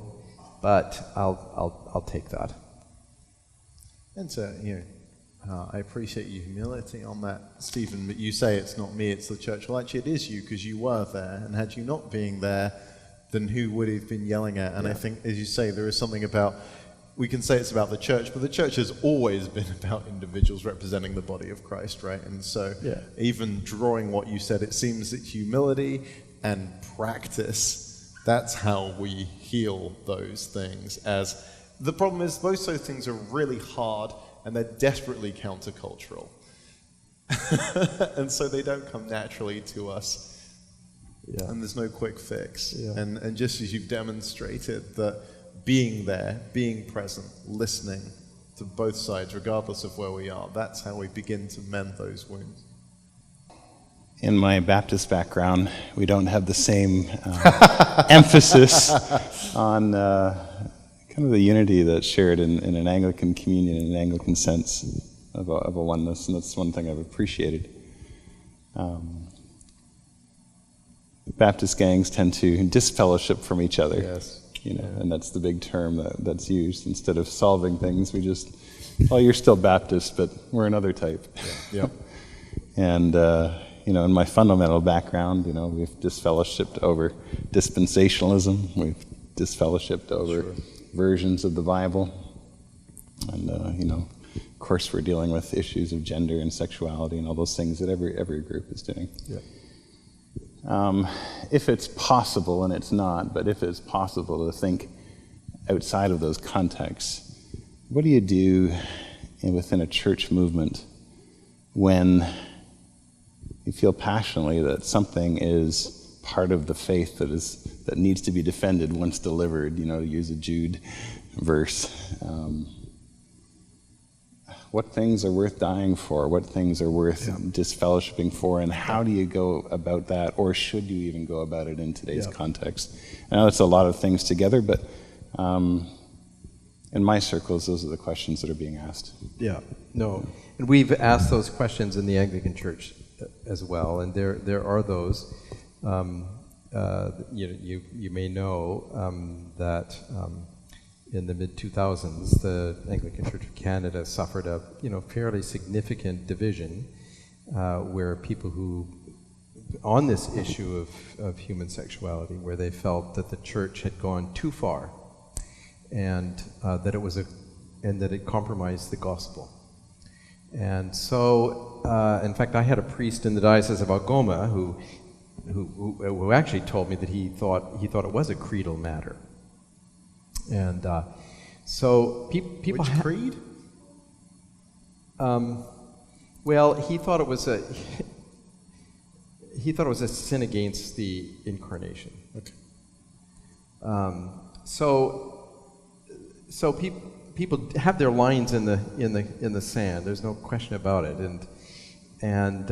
but I'll take that. And so, I appreciate your humility on that, Stephen, but you say it's not me, it's the church. Well, actually, it is you, because you were there, and had you not been there, then who would have been yelling at? And I think, as you say, there is something about we can say it's about the church, but the church has always been about individuals representing the body of Christ, right? And so even drawing what you said, it seems that humility and practice, that's how we heal those things. As the problem is, both those things are really hard and they're desperately countercultural. And so they don't come naturally to us. Yeah. And there's no quick fix. Yeah. And just as you've demonstrated that being there, being present, listening to both sides, regardless of where we are, that's how we begin to mend those wounds. In my Baptist background, we don't have the same emphasis on kind of the unity that's shared in an Anglican communion, in an Anglican sense of a oneness, and that's one thing I've appreciated. Baptist gangs tend to disfellowship from each other. Yes. And that's the big term that's used. Instead of solving things, we just, you're still Baptist, but we're another type. Yeah. And, in my fundamental background, we've disfellowshipped over dispensationalism. We've disfellowshipped over versions of the Bible. And, of course, we're dealing with issues of gender and sexuality and all those things that every group is doing. Yeah. If it's possible, and it's not, but if it's possible to think outside of those contexts, what do you do within a church movement when you feel passionately that something is part of the faith that needs to be defended once delivered, to use a Jude verse? What things are worth dying for? What things are worth disfellowshipping for? And how do you go about that? Or should you even go about it in today's context? I know it's a lot of things together, but in my circles, those are the questions that are being asked. Yeah, no. And we've asked those questions in the Anglican Church as well. And there are those, you may know that in the mid-2000s, the Anglican Church of Canada suffered a fairly significant division where people who, on this issue of human sexuality, where they felt that the church had gone too far and that it compromised the gospel. And so, in fact, I had a priest in the Diocese of Algoma who actually told me that he thought it was a creedal matter. And so people. Which creed? Well, he thought it was a sin against the incarnation. Okay. So people have their lines in the sand. There's no question about it, and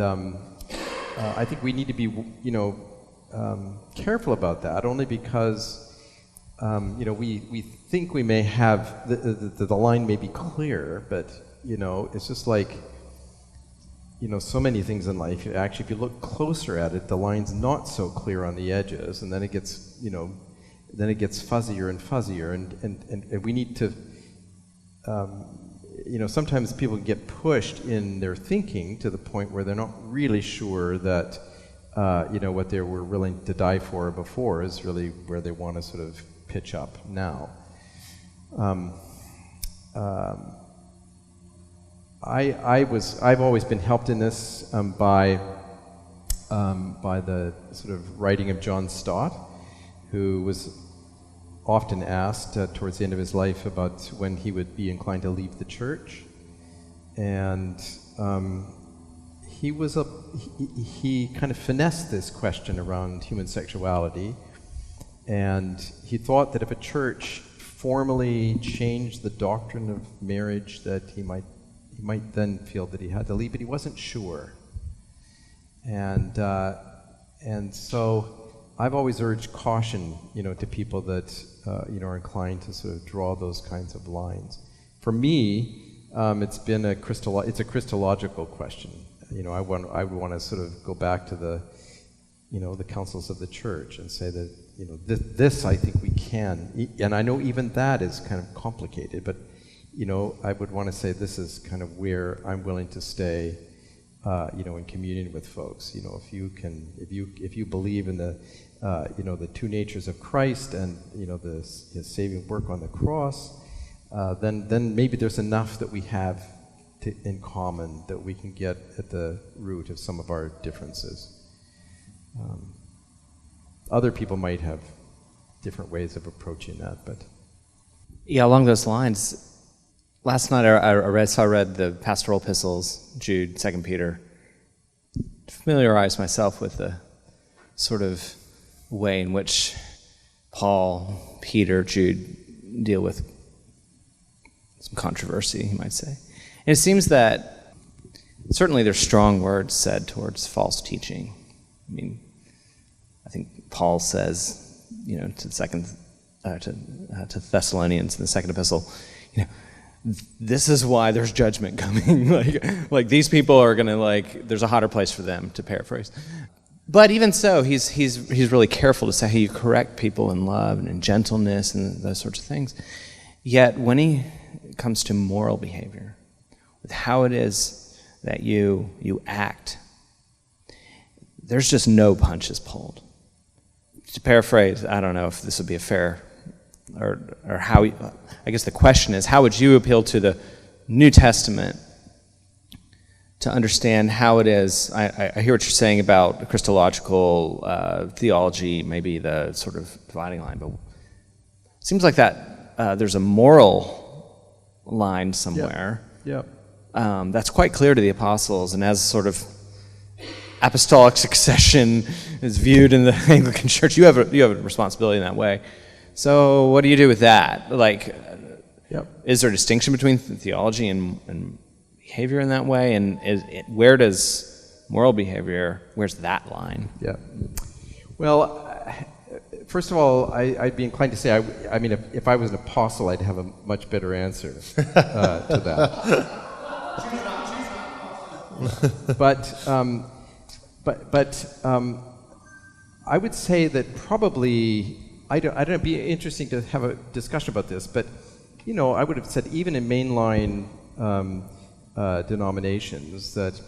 I think we need to be careful about that. Only because. We think we may have, the line may be clear, but, it's just like, so many things in life. Actually, if you look closer at it, the line's not so clear on the edges, and then it gets, fuzzier and fuzzier, and we need to, sometimes people get pushed in their thinking to the point where they're not really sure that, what they were willing to die for before is really where they want to sort of pitch up now. I've always been helped in this by the sort of writing of John Stott, who was often asked towards the end of his life about when he would be inclined to leave the church, and he kind of finessed this question around human sexuality. And he thought that if a church formally changed the doctrine of marriage, that he might then feel that he had to leave, but he wasn't sure. And so I've always urged caution, to people that are inclined to sort of draw those kinds of lines. For me, it's a Christological question. I would want to sort of go back to the councils of the church and say that. This I think we can, and I know even that is kind of complicated, but, I would want to say this is kind of where I'm willing to stay, in communion with folks. If you believe in the, the two natures of Christ and, his saving work on the cross, then maybe there's enough that we have in common that we can get at the root of some of our differences. Other people might have different ways of approaching that, but yeah, along those lines, last night I read the pastoral epistles, Jude, 2 Peter, familiarized myself with the sort of way in which Paul, Peter, Jude deal with some controversy, you might say. And it seems that certainly there's strong words said towards false teaching. I mean, I think Paul says, to Thessalonians in the second epistle, this is why there's judgment coming. like these people are going to, there's a hotter place for them, to paraphrase. But even so, he's really careful to say how you correct people in love and in gentleness and those sorts of things. Yet when he comes to moral behavior, with how it is that you act, there's just no punches pulled. To paraphrase, I don't know if this would be a fair, or how, I guess the question is, how would you appeal to the New Testament to understand how it is? I hear what you're saying about Christological theology, maybe the sort of dividing line, but it seems like that there's a moral line somewhere. Yep. That's quite clear to the apostles, and as sort of apostolic succession is viewed in the Anglican Church, you have a responsibility in that way. So what do you do with that? Is there a distinction between theology and behavior in that way? And where does moral behavior, where's that line? Yeah. Well, first of all, I'd be inclined to say, if I was an apostle, I'd have a much better answer to that. But I would say that probably, I don't know, it'd be interesting to have a discussion about this, but, I would have said even in mainline denominations that,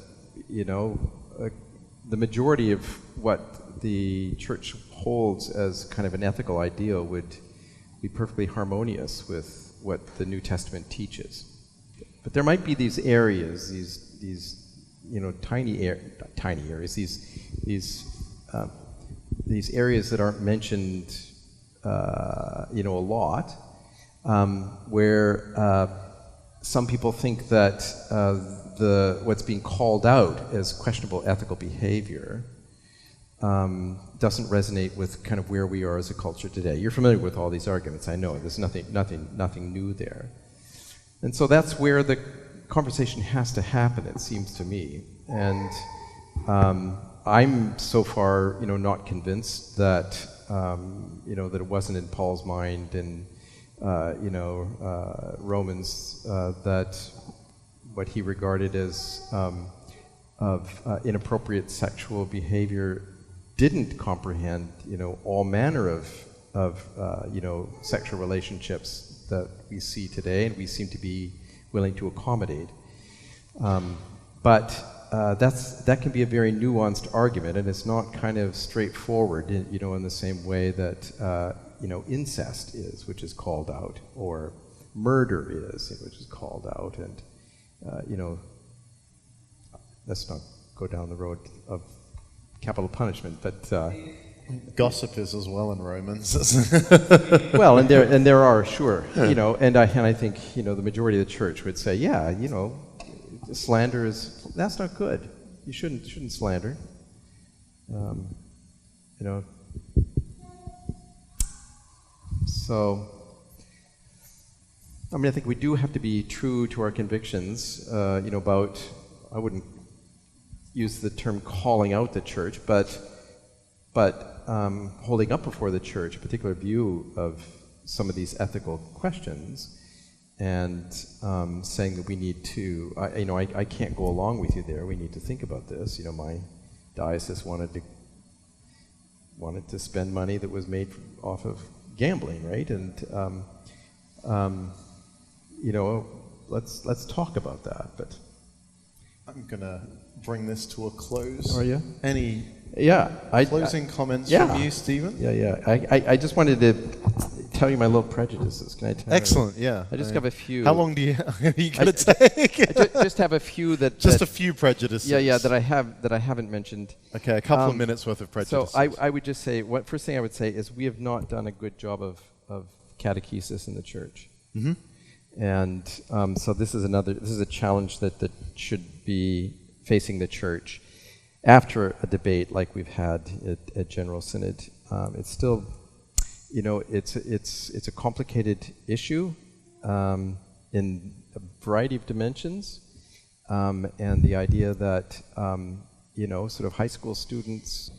the majority of what the church holds as kind of an ethical ideal would be perfectly harmonious with what the New Testament teaches. But there might be these areas, these tiny areas, these areas that aren't mentioned, a lot, where some people think that what's being called out as questionable ethical behavior doesn't resonate with kind of where we are as a culture today. You're familiar with all these arguments, I know. There's nothing new there. And so that's where the conversation has to happen, it seems to me. And I'm so far, not convinced that, that it wasn't in Paul's mind in, Romans, that what he regarded as of inappropriate sexual behavior didn't comprehend, all manner of sexual relationships that we see today and we seem to be willing to accommodate. But that can be a very nuanced argument, and it's not kind of straightforward, in the same way that incest is, which is called out, or murder is, which is called out, and let's not go down the road of capital punishment, but gossip is as well in Romans. Well, and there are, sure, and I think the majority of the church would say, slander that's not good. You shouldn't slander. So, I think we do have to be true to our convictions, about, I wouldn't use the term calling out the church, but holding up before the church a particular view of some of these ethical questions, and saying that we need to, I can't go along with you there. We need to think about this. My diocese wanted to spend money that was made off of gambling, right? And let's talk about that. But I'm gonna bring this to a close. Are you? Any closing comments from you, Stephen? Yeah. I just wanted to tell you my little prejudices. Can I tell you? Excellent, yeah. I just have a few. How long are you going to take? I just have a few that... Just a few prejudices. Yeah, that I haven't mentioned. Okay, a couple of minutes worth of prejudices. So I would just say, first thing I would say is we have not done a good job of catechesis in the church. Mm-hmm. And so this is a challenge that should be facing the church. After a debate like we've had at General Synod, it's still, it's a complicated issue in a variety of dimensions, and the idea that sort of high school students,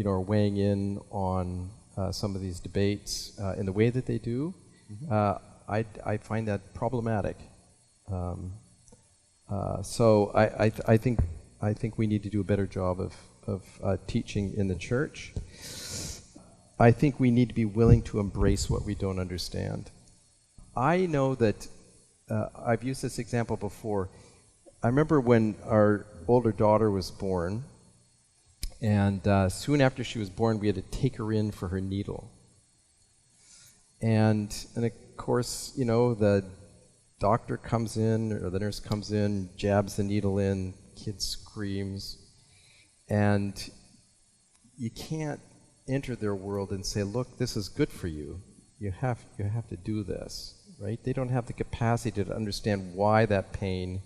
are weighing in on some of these debates in the way that they do. I find that problematic. So I think we need to do a better job of teaching in the church. I think we need to be willing to embrace what we don't understand. I know that I've used this example before. I remember when our older daughter was born, and soon after she was born, we had to take her in for her needle. And of course, the doctor comes in, or the nurse comes in, jabs the needle in, kid screams, and you can't enter their world and say, look, this is good for you. You have to do this, right? They don't have the capacity to understand why that pain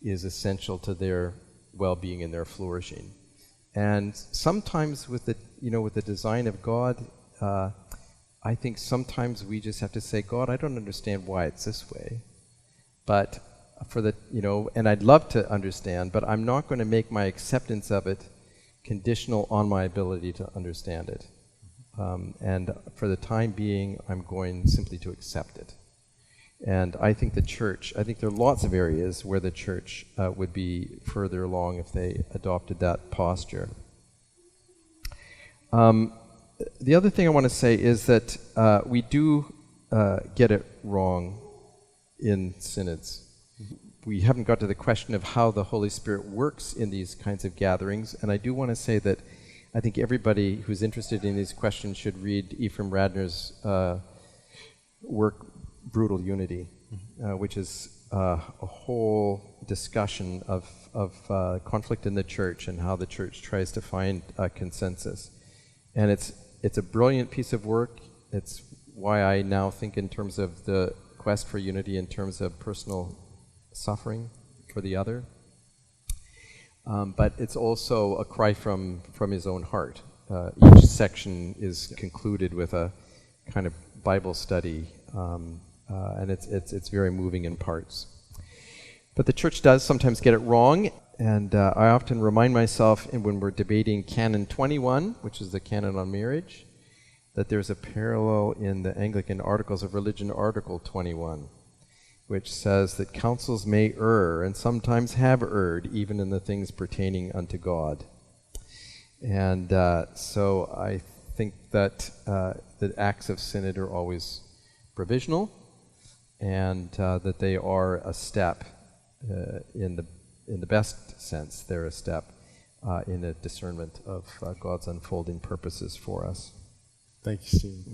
is essential to their well-being and their flourishing. And sometimes with the design of God, I think sometimes we just have to say, God, I don't understand why it's this way. But and I'd love to understand, but I'm not going to make my acceptance of it conditional on my ability to understand it. And for the time being, I'm going simply to accept it. And I think there are lots of areas where the church would be further along if they adopted that posture. The other thing I want to say is that we do get it wrong in synods. We haven't got to the question of how the Holy Spirit works in these kinds of gatherings, and I do want to say that I think everybody who's interested in these questions should read Ephraim Radner's work, Brutal Unity, which is a whole discussion of conflict in the church and how the church tries to find a consensus. And it's a brilliant piece of work. It's why I now think in terms of the quest for unity in terms of personal suffering for the other. But it's also a cry from his own heart. Each section is concluded with a kind of Bible study, and it's very moving in parts. But the church does sometimes get it wrong, and I often remind myself when we're debating Canon 21, which is the canon on marriage, that there's a parallel in the Anglican Articles of Religion, Article 21, which says that councils may err, and sometimes have erred, even in the things pertaining unto God. And so I think that the acts of synod are always provisional, and that they are a step in the best sense. They're a step in a discernment of God's unfolding purposes for us. Thank you, Stephen.